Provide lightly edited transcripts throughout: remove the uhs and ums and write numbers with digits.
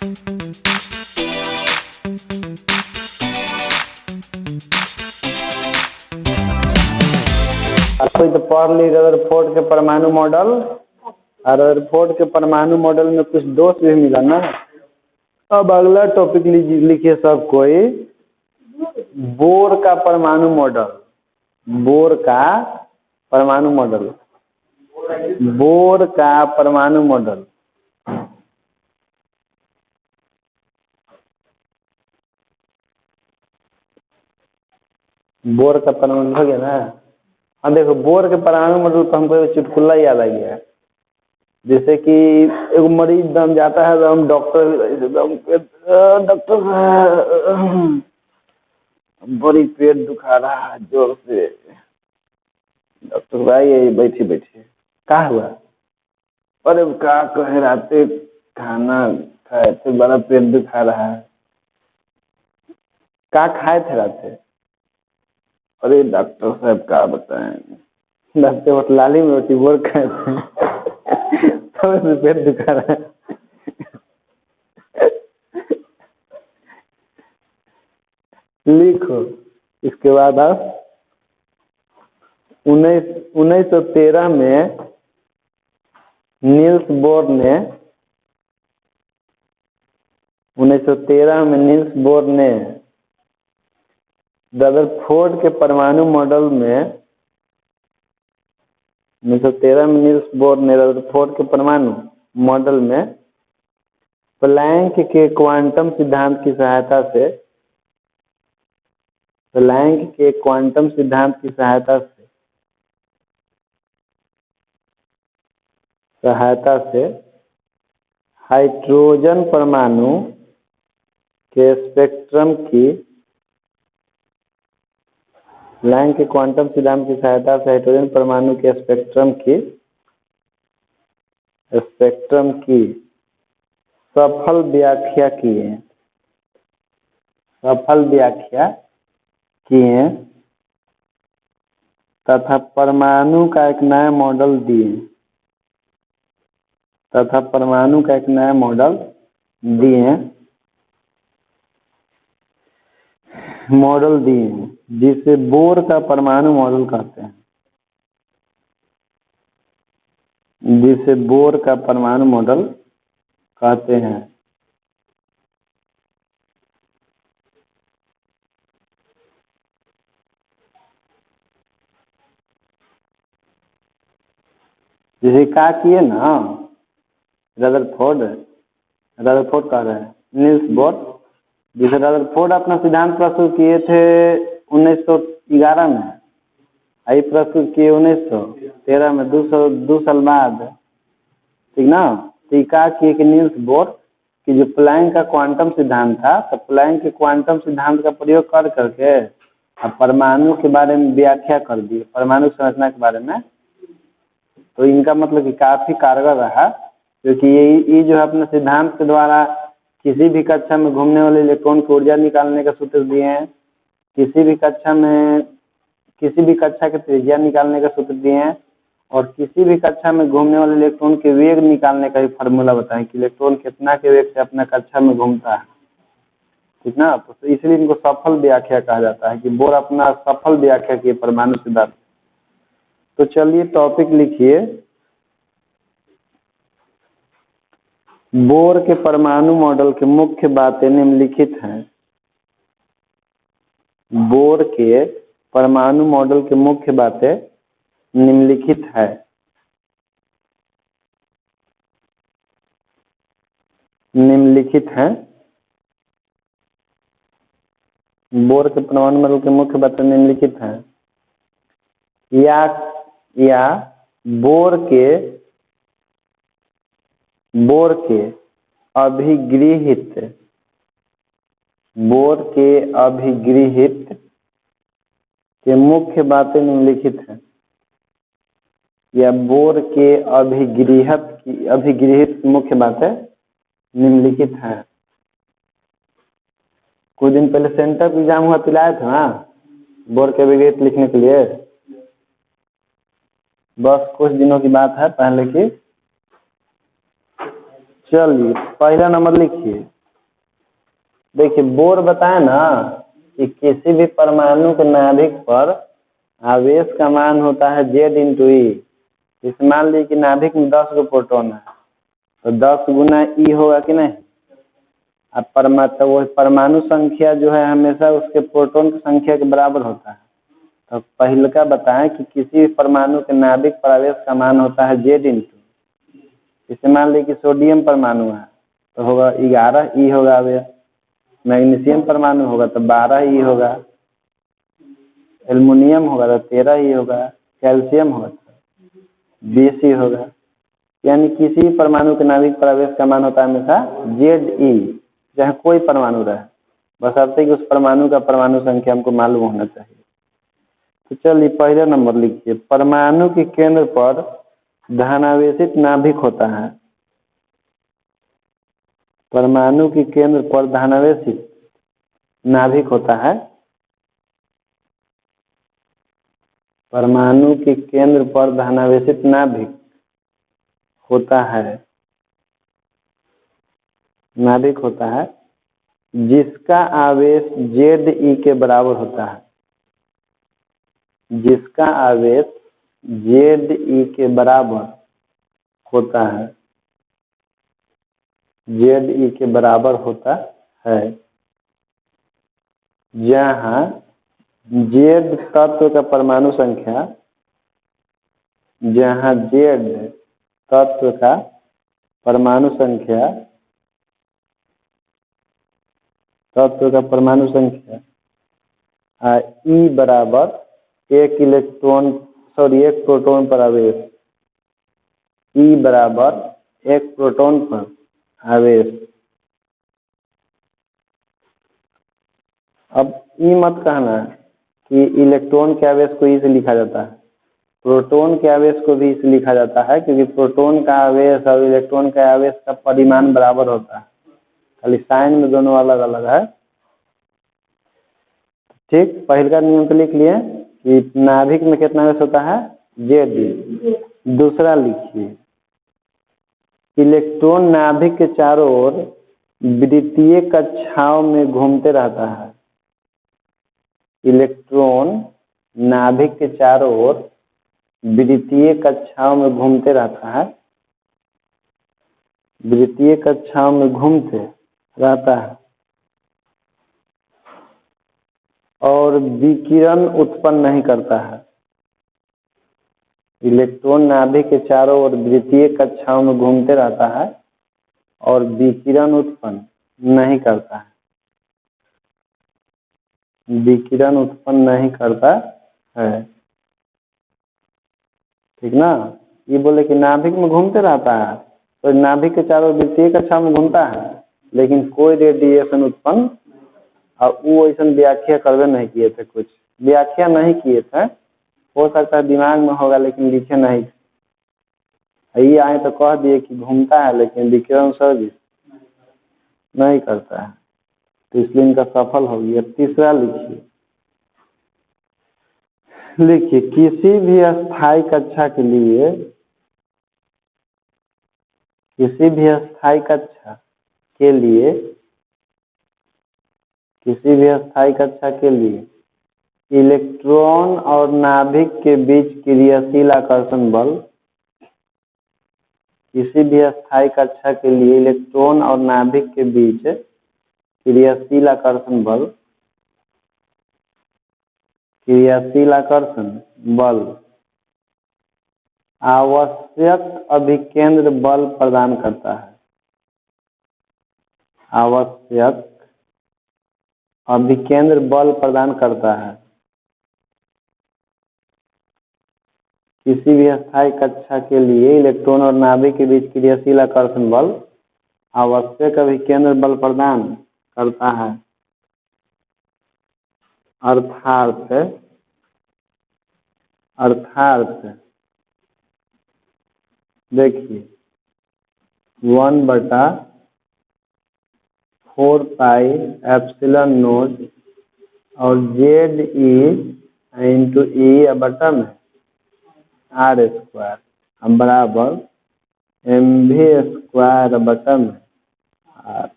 कोई तो पढ़ ली रदरफोर्ड के परमाणु मॉडल, और रदरफोर्ड के परमाणु मॉडल में कुछ दोष भी मिला ना। अब अगला टॉपिक लिखिए सब कोई, बोर का परमाणु मॉडल। बोर का परमाणु मॉडल, बोर का परमाणु मॉडल। बोर का परमाणु हो गया ना। अब देखो बोर के परमाणु मॉडल पर हमको चुटकुला याद आ गया। जैसे कि एक मरीज दम जाता है तो हम डॉक्टर बड़ी पेट दुखा रहा है जोर से। डॉक्टर भाई बैठिए बैठिए, क्या हुआ? अरे क्या कहे, राते खाना खाए थे, बड़ा पेट दुखा रहा है। क्या खाए थे राते? अरे डॉक्टर साहब क्या बताएं, डॉक्टर लाली में रोटी बोर खाए थे तो पेट दुखा रहा है। लिखो इसके बाद आप 1913 में नील्स बोर ने 1913 में नील्स बोर ने रदरफोर्ड के परमाणु मॉडल में 1913 में नील्स बोर ने रदरफोर्ड के परमाणु मॉडल में प्लैंक के क्वांटम सिद्धांत की सहायता से प्लैंक के क्वांटम सिद्धांत की सहायता से हाइड्रोजन परमाणु के स्पेक्ट्रम की प्लैंक के क्वांटम सिद्धांत की सहायता से हाइड्रोजन परमाणु के स्पेक्ट्रम की सफल व्याख्या किए तथा परमाणु का एक नया मॉडल दिए जिसे बोर का परमाणु मॉडल कहते हैं। जैसे क्या किए ना रदरफोर्ड कह रहे हैं नील्स बोर। जिसे रदरफोर्ड अपना सिद्धांत प्रस्तुत किए थे 1911 में, आई प्रस्तुत किए 1913 में, 2 साल बाद, ठीक ना। तो क्या किए कि नील्स बोर की जो प्लैंक का क्वांटम सिद्धांत था, तो प्लैंक के क्वांटम सिद्धांत का प्रयोग कर करके परमाणु के बारे में व्याख्या कर दी, परमाणु संरचना के बारे में। तो इनका मतलब कि काफी कारगर रहा, क्योंकि ये जो है अपने सिद्धांत के द्वारा किसी भी कक्षा में घूमने वाले इलेक्ट्रॉन की ऊर्जा निकालने का सूत्र दिए हैं, किसी भी कक्षा के त्रिज्या निकालने का सूत्र दिए हैं, और किसी भी कक्षा में घूमने वाले इलेक्ट्रॉन के वेग निकालने का भी फार्मूला बताएं कि इलेक्ट्रॉन कितना के वेग से अपना कक्षा में घूमता है, ठीक ना। तो इसलिए इनको सफल व्याख्या कहा जाता है कि बोर अपना सफल व्याख्या किए परमाणु सिद्धांत। तो चलिए टॉपिक लिखिए, बोर के परमाणु मॉडल के मुख्य बातें निम्नलिखित हैं। बोर के परमाणु मॉडल के मुख्य बातें निम्नलिखित है। बोर के परमाणु मॉडल के मुख्य बातें निम्नलिखित हैं। या बोर के अभिगृहित के मुख्य बातें निम्नलिखित हैं। या बोर के अभिगृहित की मुख्य बातें निम्नलिखित हैं। कुछ दिन पहले सेंटर एग्जाम हुआ, पिलाया था ना बोर के अभिगृहित लिखने के लिए। बस कुछ दिनों की बात है पहले की। चलिए पहला नंबर लिखिए, देखिए बोर बताया ना कि किसी भी परमाणु के नाभिक पर आवेश का मान होता है Z/E। इस मान लीजिए कि नाभिक में 10 गो प्रोटॉन है तो 10 गुना E होगा कि नहीं। अब तो वो परमाणु संख्या जो है हमेशा उसके प्रोटॉन की संख्या के बराबर होता है। तो पहले का बताएं कि किसी भी परमाणु के नाभिक पर आवेश का मान होता है Z/। इसे मान लीजिए कि सोडियम परमाणु है तो होगा 11 E होगा आवेश। मैग्नीशियम परमाणु होगा तो 12 E होगा। एल्युमिनियम होगा तो 13 E होगा। कैल्शियम होगा तो 20 E होगा। यानी किसी भी परमाणु के नाभिक पर आवेश का मान होता है हमेशा Z/E, चाहे कोई परमाणु रहे, बशर्ते कि उस परमाणु का परमाणु संख्या हमको मालूम होना चाहिए। तो चलिए पहला नंबर लिखिए, परमाणु के केंद्र पर धनावेशित नाभिक होता है। परमाणु के केंद्र पर धनावेशित नाभिक होता है। परमाणु के केंद्र पर धनावेशित नाभिक होता है, नाभिक होता है जिसका आवेश Z/E के बराबर होता है। जिसका आवेश Z/E के बराबर होता है, Z/E के बराबर होता है, जहां Z तत्व का परमाणु संख्या, जहां Z तत्व का परमाणु संख्या, तत्व का परमाणु संख्या E बराबर एक प्रोटॉन पर आवेश, E बराबर एक प्रोटॉन पर आवेश। अब E मत कहना कि इलेक्ट्रॉन के आवेश को E से लिखा जाता है, प्रोटॉन के आवेश को भी E से लिखा जाता है, क्योंकि प्रोटॉन का आवेश और इलेक्ट्रॉन का आवेश का परिमाण बराबर होता है, खाली साइन में दोनों अलग अलग है। ठीक, पहले का नियम तो लिख लिए कि नाभिक में कितना आवेश होता है Z/E। दूसरा लिखिए, इलेक्ट्रॉन नाभिक के चारों ओर विद्युतीय कक्षाओं में घूमते रहता है। इलेक्ट्रॉन नाभिक के चारों ओर विद्युतीय कक्षाओं में घूमते रहता है, विद्युतीय कक्षाओं में घूमते रहता है और विकिरण उत्पन्न नहीं करता है। इलेक्ट्रॉन नाभिक के चारों ओर विद्युतीय कक्षाओं में घूमते रहता है और विकिरण उत्पन्न नहीं करता है, विकिरण उत्पन्न नहीं करता है। ठीक ना। ये बोले कि नाभिक में घूमते रहता है तो नाभिक के चारों ओर विद्युतीय कक्षा में घूमता है लेकिन कोई रेडिएशन उत्पन्न, और वो ऐसा व्याख्या करवे नहीं किए थे, कुछ व्याख्या नहीं किए थे, हो सकता है दिमाग में होगा लेकिन लिखे नहीं थे। ये आए तो कह दिए कि घूमता है लेकिन विकिरण उत्सर्जित नहीं करता है, तो इसलिए इनका सफल हो गया। तीसरा लिखिए, लिखिए किसी भी अस्थायी कक्षा के लिए, किसी भी अस्थायी कक्षा के लिए, किसी भी अस्थायी कक्षा के लिए इलेक्ट्रॉन और नाभिक के बीच क्रियाशील आकर्षण बल, किसी भी अस्थायी कक्षा के लिए इलेक्ट्रॉन और नाभिक के बीच क्रियाशील आकर्षण बल, क्रियाशील आकर्षण बल आवश्यक अभिकेंद्र बल प्रदान करता है। आवश्यक अभिकेंद्र बल प्रदान करता है। किसी भी अस्थायी कक्षा के लिए इलेक्ट्रॉन और नाभिक के बीच क्रियाशील आकर्षण बल आवश्यक अभिकेंद्र बल प्रदान करता है। अर्थात देखिए 1/4πε0 और ZE बटा में R² बराबर mv² बटा में R।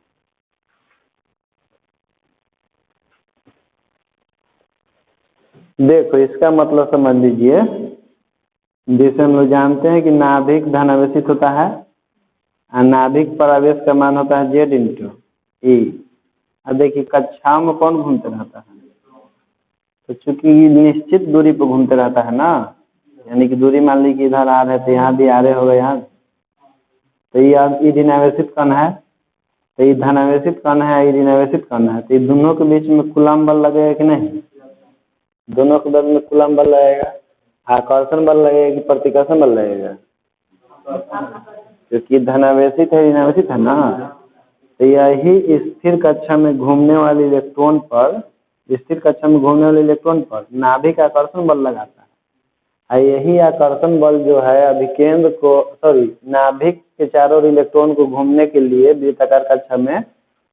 देखो इसका मतलब समझ लीजिए, जैसे हम लोग जानते हैं कि नाभिक धनावेशित होता है और नाभिक पर आवेश का मान होता है जेड इंटू ई। अब देखिए कक्षाओं में कौन घूमते रहता है, तो चूंकि निश्चित दूरी पर घूमते रहता है ना, यानी कि दूरी मान ली कि इधर आ रहे तो यहाँ भी आ रहे होगा यहाँ, तो ये ऋणावेशित कण है, तो ये धनावेशित कण है, ये ऋणावेशित कण है, तो ये दोनों के बीच में कूलम्ब बल लगेगा कि नहीं? दोनों के बीच में कूलम्ब बल लगेगा। आकर्षण बल लगेगा कि प्रतिकर्षण बल लगेगा? क्योंकि धनावेशित है ऋणावेशित है ना, तो यही स्थिर कक्षा में घूमने वाले इलेक्ट्रॉन पर, स्थिर कक्षा में घूमने वाले इलेक्ट्रॉन पर नाभिक आकर्षण बल लगाता है। और यही आकर्षण बल जो है अभिकेंद्र को नाभिक के चारों ओर इलेक्ट्रॉन को घूमने के लिए वृत्ताकार कक्षा में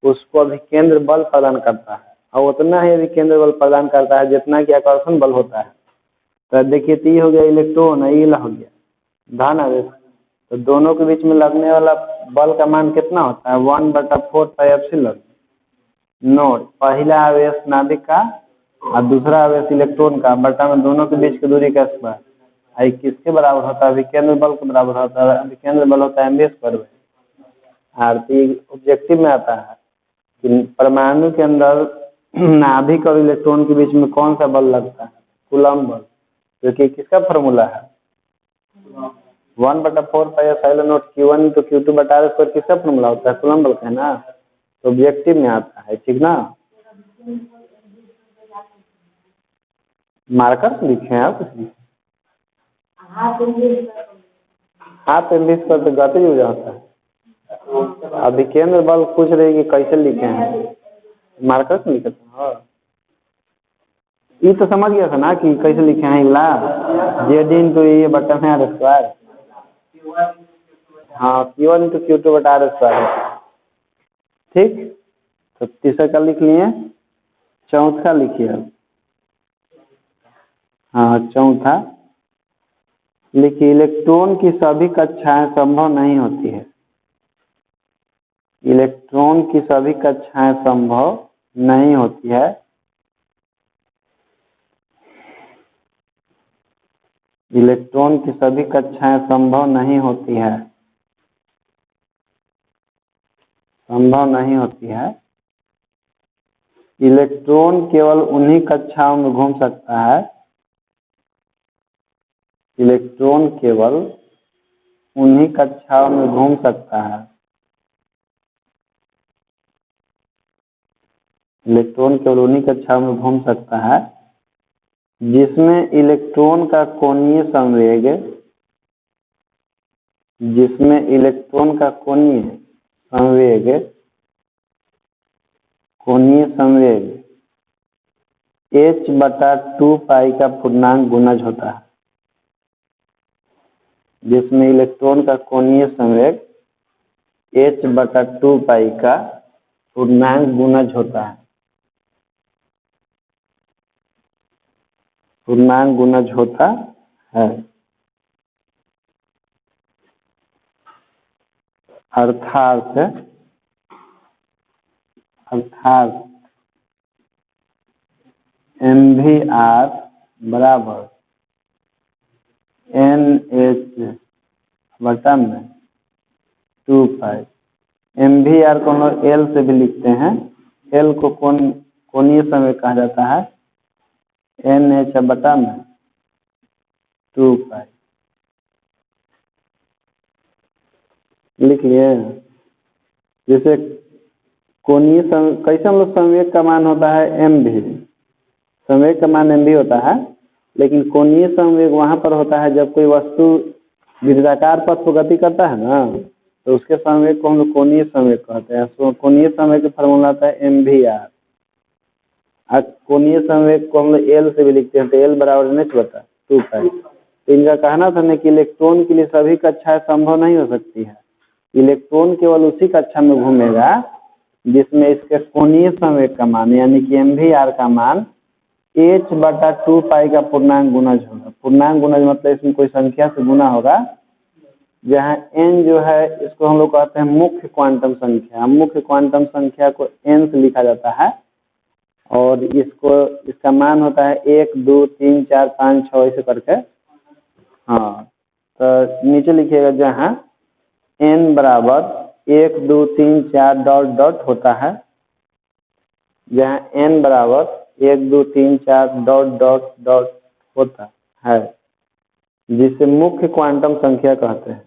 उसको अभिकेंद्र बल प्रदान करता है, और उतना ही अभिकेंद्र बल प्रदान करता है जितना कि आकर्षण बल होता है। तो देखिए टी हो गया इलेक्ट्रॉन, ई हो गया धन आवेश, तो दोनों के बीच में लगने वाला बल का मान कितना होता है? 1/4 नोट। पहला आवेश नाभिक का और दूसरा आवेश इलेक्ट्रॉन का बटा में दोनों के बीच की दूरी का स्क्वायर। आई किसके बराबर होता है? अभिकेंद्र बल के बराबर होता है। अभिकेंद्र बल होता है mv स्क्वायर। आरती ऑब्जेक्टिव में आता है कि परमाणु के अंदर नाभिक और इलेक्ट्रॉन के बीच में कौन सा बल लगता है? कूलम्ब बल, जो कि किसका फॉर्मूला है? 1/4 Q1 तो Q2 बटा आर स्क्वायर किसका फॉर्मूला होता है? कूलम्ब बल का है ना, तो ऑब्जेक्टिव में आता है, ठीक ना। मार्कर से लिखे हैं आप कुछ लिखे? हाथ इंग्लिश पर तो गति हो जाता है। अभिकेंद्र बल पूछ रहे कि कैसे लिखे हैं, मार्कर से लिखे थे। हाँ ये तो समझ गया था ना कि कैसे लिखे हैं, इला जेड इंटू ये बटा में आर स्क्वायर। हाँ Q1 इंटू Q2 बटा आर स्क्वायर, ठीक। तो तीसरा का लिख लिए, चौथा लिखिए। हाँ चौथा लिखिए, इलेक्ट्रॉन की सभी कक्षाएं संभव नहीं होती है। इलेक्ट्रॉन की सभी कक्षाएं संभव नहीं होती है। इलेक्ट्रॉन की सभी कक्षाएं संभव नहीं होती है, संभव नहीं होती है। इलेक्ट्रॉन केवल उन्हीं कक्षाओं में घूम सकता है, इलेक्ट्रॉन केवल उन्हीं कक्षाओं में घूम सकता है। इलेक्ट्रॉन केवल उन्हीं कक्षाओं में घूम सकता है जिसमें इलेक्ट्रॉन का कोणीय संवेग, जिसमें इलेक्ट्रॉन का कोणीय संवेग, कोणीय संवेग h/2π का पूर्णांक गुणज होता है। जिसमें इलेक्ट्रॉन का कोणीय संवेग h/2π का पूर्णांक गुणज होता है, पूर्णांक गुणज होता है। अर्थात mvr बराबर NH/2π। mvr को हम लोग L से भी लिखते हैं, L को कोणीय संवेग कहा जाता है, NH/2π लिख लिए। जैसे कोणीय कैसे हम लोग संवेग का मान होता है mv, संवेग का मान mv होता है, लेकिन कोणीय संवेग वहां पर होता है जब कोई वस्तु वृत्ताकार पथ पर गति करता है ना, तो उसके संवेग को हम लोग कोणीय संवेग कहते हैं। तो कोणीय संवेग का फॉर्मूला आता है mvr। कोणीय संवेग को हम लोग L से भी लिखते हैं, तो L बराबर NH/2π। तो इनका कहना था ना कि इलेक्ट्रॉन के लिए सभी कक्षाएं संभव नहीं हो सकती है। इलेक्ट्रॉन केवल उसी कक्षा में घूमेगा जिसमें इसके कोणीय संवेग का मान यानी कि mvr का मान h/2π का पूर्णांक गुणज होगा। पूर्णांक गुणज मतलब इसमें कोई संख्या से गुना होगा, जहाँ n जो है इसको हम लोग कहते हैं मुख्य क्वांटम संख्या। मुख्य क्वांटम संख्या को n से लिखा जाता है, और इसका मान होता है 1 2 3 4 5 6 ऐसे करके। हाँ, तो नीचे लिखिएगा जहाँ n बराबर 1 2 3 4 डॉट डॉट होता है, जहाँ n बराबर 1 2 3 4 डॉट डॉट डॉट होता है, जिसे मुख्य क्वांटम संख्या कहते हैं,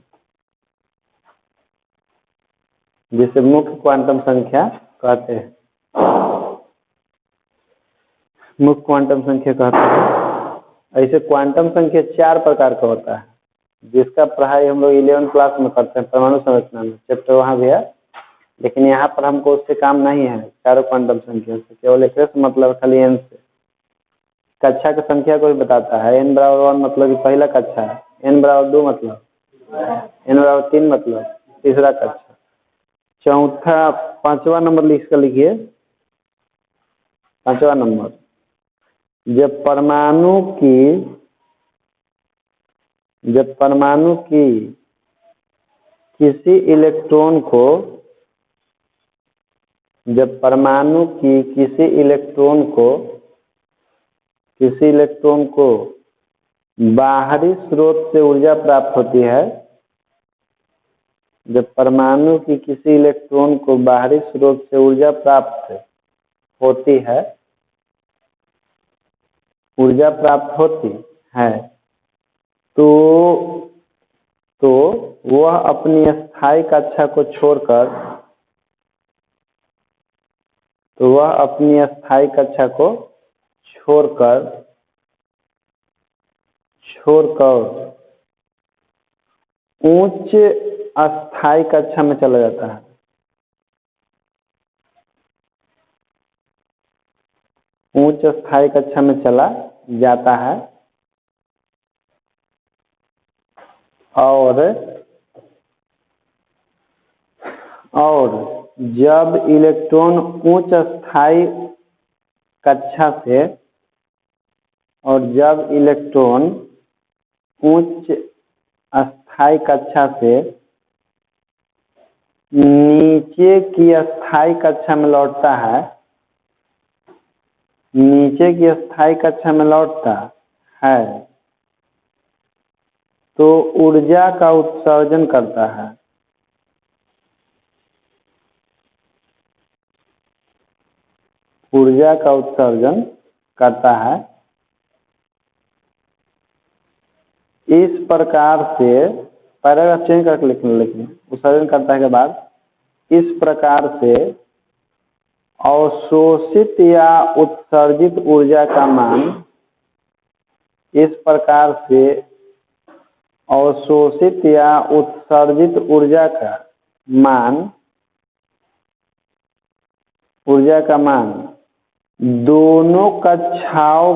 जिसे मुख्य क्वांटम संख्या कहते हैं, मुख्य क्वांटम संख्या कहते हैं। ऐसे क्वांटम संख्या 4 प्रकार का होता है, जिसका पढ़ाई हम लोग 11 क्लास में करते हैं, परमाणु संरचना में चैप्टर वहाँ भी है, लेकिन यहाँ पर हमको उससे काम नहीं है। चारों क्वांटम संख्या से केवल एक से मतलब खाली n से कक्षा की संख्या को भी बताता है। n बराबर 1 मतलब कि पहला कक्षा है, n बराबर 2 मतलब, n बराबर 3 मतलब तीसरा कक्षा, चौथा 5वां नंबर लिख कर लिखिए। 5वां नंबर, जब परमाणु की किसी इलेक्ट्रॉन को बाहरी स्रोत से ऊर्जा प्राप्त होती है, जब परमाणु की किसी इलेक्ट्रॉन को बाहरी स्रोत से ऊर्जा प्राप्त होती है तो वह अपनी स्थायी कक्षा को छोड़कर उच्च अस्थायी कक्षा में चला जाता है। उच्च अस्थायी कक्षा में चला जाता है और जब इलेक्ट्रॉन उच्च अस्थायी कक्षा से नीचे की अस्थायी कक्षा में लौटता है, तो ऊर्जा का उत्सर्जन करता है। इस प्रकार से पैराग्राफ चेंज करके लिखना, उत्सर्जन करता है के बाद, इस प्रकार से अवशोषित या उत्सर्जित ऊर्जा का मान दोनों कक्षाओं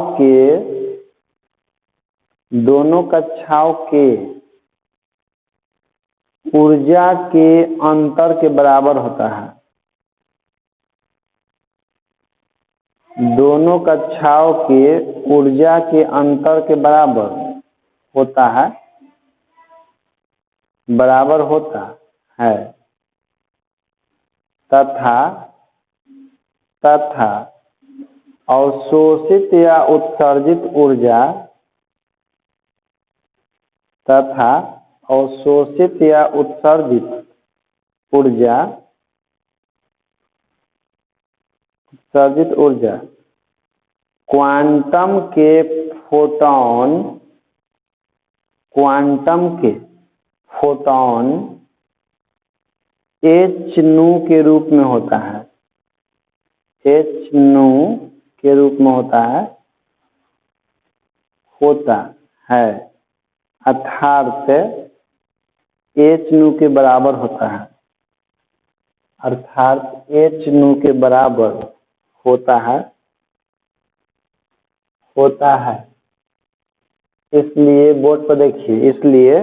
के ऊर्जा के अंतर के बराबर होता है। दोनों कक्षाओं के ऊर्जा के अंतर के बराबर होता है तथा अवशोषित या उत्सर्जित ऊर्जा क्वांटम के फोटॉन h nu के रूप में होता है, अर्थात h nu के बराबर होता है। इसलिए बोर्ड पर देखिए, इसलिए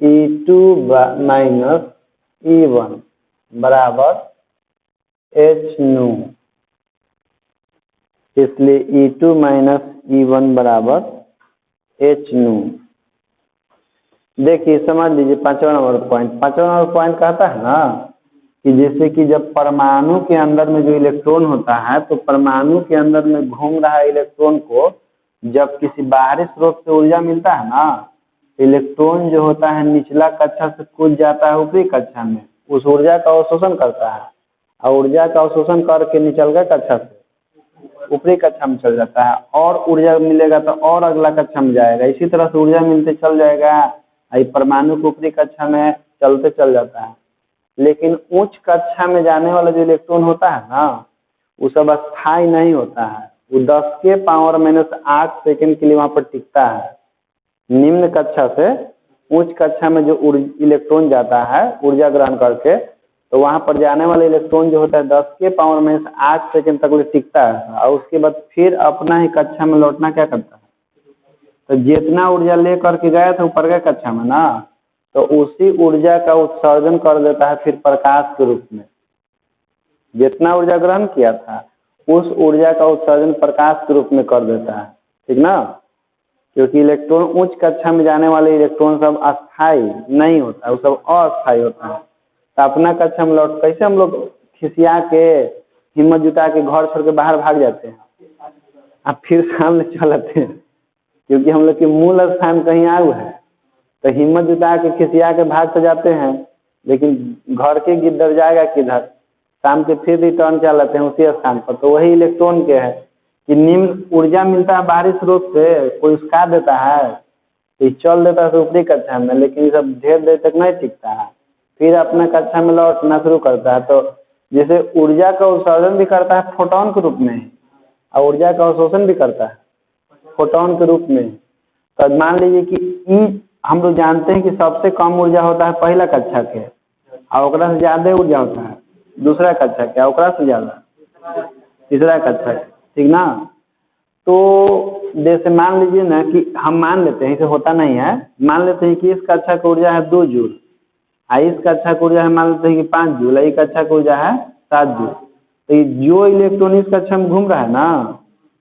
E2 माइनस E1 बराबर h nu, इसलिए E2 माइनस E1 बराबर h nu। देखिए समझ लीजिए 5वां नंबर पॉइंट कहता है ना कि जैसे कि जब परमाणु के अंदर में जो इलेक्ट्रॉन होता है तो परमाणु के अंदर में घूम रहा इलेक्ट्रॉन को जब किसी बाहरी स्रोत से ऊर्जा मिलता है ना, इलेक्ट्रॉन जो होता है निचला कक्षा से कूद जाता है ऊपरी कक्षा में, उस ऊर्जा का अवशोषण करता है और ऊर्जा का अवशोषण करके निचल गया कक्षा से ऊपरी कक्षा में चल जाता है, और ऊर्जा मिलेगा तो और अगला कक्षा में जाएगा, इसी तरह से ऊर्जा मिलते चल जाएगा। परमाणु को ऊपरी कक्षा में चलते चल जाता है। लेकिन उच्च कक्षा में जाने वाला जो इलेक्ट्रॉन होता है ना, वो सब अस्थायी नहीं होता है, वो 10 के पावर -8 सेकंड के लिए वहां पर टिकता है। निम्न कक्षा से उच्च कक्षा में जो इलेक्ट्रॉन जाता है ऊर्जा ग्रहण करके, तो वहां पर जाने वाला इलेक्ट्रॉन जो होता है 10 के पावर -8 सेकंड तक टिकता है और उसके बाद फिर अपना ही कक्षा में लौटना क्या करता है, तो जितना ऊर्जा लेकर के गया था ऊपर के कक्षा में ना, तो उसी ऊर्जा का उत्सर्जन कर देता है फिर प्रकाश के रूप में। जितना ऊर्जा ग्रहण किया था उस ऊर्जा का उत्सर्जन प्रकाश के रूप में कर देता है, ठीक ना। क्योंकि इलेक्ट्रॉन उच्च कक्षा में जाने वाले इलेक्ट्रॉन सब अस्थायी नहीं होता है, वो सब अस्थायी होता है। तो अपना कक्षा में लौट कैसे हम लोग खिसिया के हिम्मत जुटा के घर छोड़ के बाहर भाग जाते हैं, अब फिर सामने चल आते हैं, क्योंकि हम लोग के मूल स्थान कहीं आयु है, तो हिम्मत जुटा के खिसिया के भाग तो जाते हैं, लेकिन घर के गिद्दर जाएगा किधर, शाम के फिर रिटर्न चल आते हैं उसी स्थान पर। तो वही इलेक्ट्रॉन के है कि निम्न ऊर्जा मिलता है बाहरी स्रोत से, कोई उसका देता है तो चल देता है ऊपरी कक्षा में, लेकिन ये सब ढेर देर तक नहीं टिकता है, फिर अपना कक्षा में लौटना शुरू करता है। तो जैसे ऊर्जा का उत्सर्जन भी करता है फोटोन के रूप में और ऊर्जा का अवशोषण भी करता है फोटोन के रूप में। तो मान लीजिए कि हम लोग जानते हैं कि सबसे कम ऊर्जा होता है पहला कक्षा के और ओकरा से ज्यादा ऊर्जा होता है दूसरा कक्षा के, ओकरा से ज्यादा तीसरा कक्षा के, ठीक ना। तो जैसे मान लीजिए ना कि हम मान लेते हैं, इसे होता नहीं है, मान लेते हैं कि इस कक्षा की ऊर्जा है 2 जूल और इस कक्षा की ऊर्जा है मान लेते हैं कि 5 जूल, इस कक्षा की ऊर्जा है 7 जूल। तो जो इलेक्ट्रॉन इस कक्षा में घूम रहा है ना,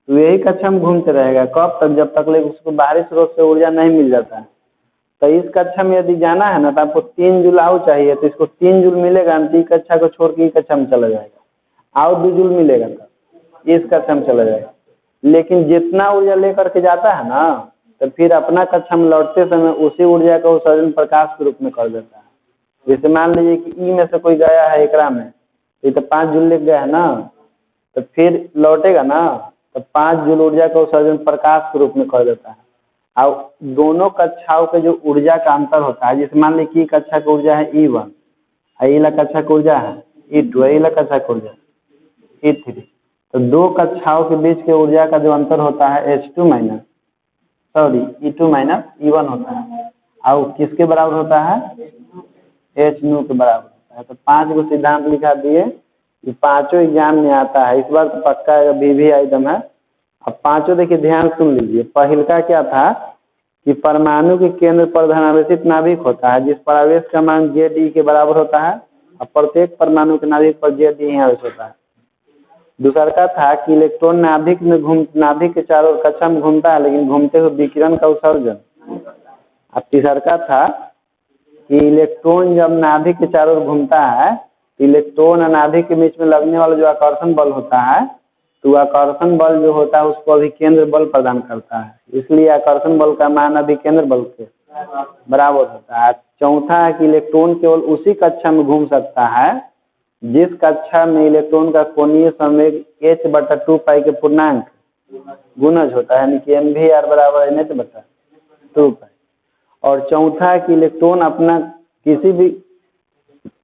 तो यही कक्षा में घूमते रहेगा कब तक, जब तक उसको बाहरी स्रोत से ऊर्जा नहीं मिल जाता है। तो इस कक्षा में यदि जाना है ना तो आपको 3 जूल आउ चाहिए, तो इसको 3 जूल मिलेगा तो इस कक्षा को छोड़ के इस कक्षा में चला जाएगा, आउ 2 जूल मिलेगा तो इस कक्षा में चला जाएगा। लेकिन जितना ऊर्जा लेकर के जाता है ना, तो फिर अपना कक्षा में लौटते समय उसी ऊर्जा का उत्सर्जन प्रकाश के रूप में कर देता है। जैसे मान लीजिए कि ई में से कोई गया है एकरा में, तो 5 जूल ले गया है ना, तो फिर लौटेगा ना तो 5 जूल ऊर्जा का उत्सर्जन प्रकाश के रूप में कर देता है। और दोनों कक्षाओं के जो ऊर्जा का अंतर होता है, जैसे मान लीजिए कि कक्षा की ऊर्जा है E1 और इला कक्षा की ऊर्जा है E2, इला कक्षा की ऊर्जा E3, तो दो कक्षाओं के बीच के ऊर्जा का जो अंतर होता है E2 E1 होता है, और किसके बराबर होता है H9 के बराबर होता है। तो 5 को सिद्धांत लिखा दिए, ये पांचों एग्जाम में आता है, इस बार तो पक्का है, VVI एकदम है। अब पांचों देखिए ध्यान सुन लीजिए। पहल का क्या था कि परमाणु के केंद्र पर धनावेशित नाभिक होता है जिस पर आवेश का मान Ze के बराबर होता है और प्रत्येक परमाणु के नाभिक पर Ze ही आवेश होता है। दूसरा का था कि इलेक्ट्रॉन नाभिक के चारों ओर कक्षा में घूमता है लेकिन घूमते हुए विकिरण का उत्सर्जन। अब तीसरा का था कि इलेक्ट्रॉन जब नाभिक के चारों ओर घूमता है तो इलेक्ट्रॉन और नाभिक के बीच में लगने वाला जो आकर्षण बल होता है, तो आकर्षण बल जो होता है उसको अभिकेंद्र बल प्रदान करता है, इसलिए आकर्षण बल का मान अभिकेंद्र बल के बराबर होता है। चौथा है कि इलेक्ट्रॉन केवल उसी कक्षा में घूम सकता है जिस कक्षा में इलेक्ट्रॉन का कोणीय संवेग h/2π के पूर्णांक गुणज होता है, यानी कि mvr बराबर nh/2π। और चौथा है कि इलेक्ट्रॉन अपना किसी भी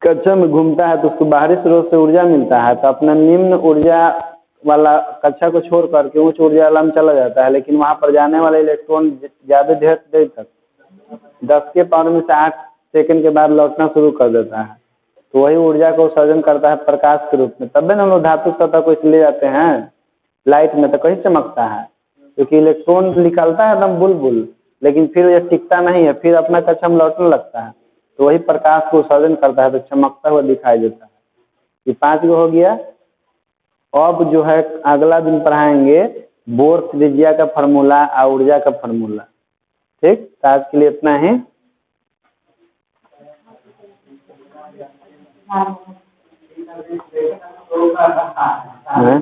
कक्षा में घूमता है तो उसको बाहरी स्रोत से ऊर्जा मिलता है, तो अपना निम्न ऊर्जा वाला कक्षा को छोड़ करके उच्च ऊर्जा वाला में चला जाता है, लेकिन वहां पर जाने वाला इलेक्ट्रॉन ज्यादा देर तक 10 के पावर -8 सेकंड के बाद लौटना शुरू कर देता है। तो वही ऊर्जा को उत्सर्जन करता है प्रकाश के रूप में। तब भी हम लोग धातु सतह को इसलिए जाते हैं लाइट में, तो कहीं चमकता है क्योंकि इलेक्ट्रॉन निकलता है एकदम बुलबुल, लेकिन फिर यह टिकता नहीं है, फिर अपना कक्षा में लौटने लगता है, तो वही प्रकाश को उत्सर्जन करता है, तो चमकता हुआ दिखाई देता है। ये 5 गो हो गया। अब जो है अगला दिन पढ़ाएंगे बोर त्रिज्या का फार्मूला और ऊर्जा का फार्मूला। ठीक, तो आज के लिए इतना ही। हैं?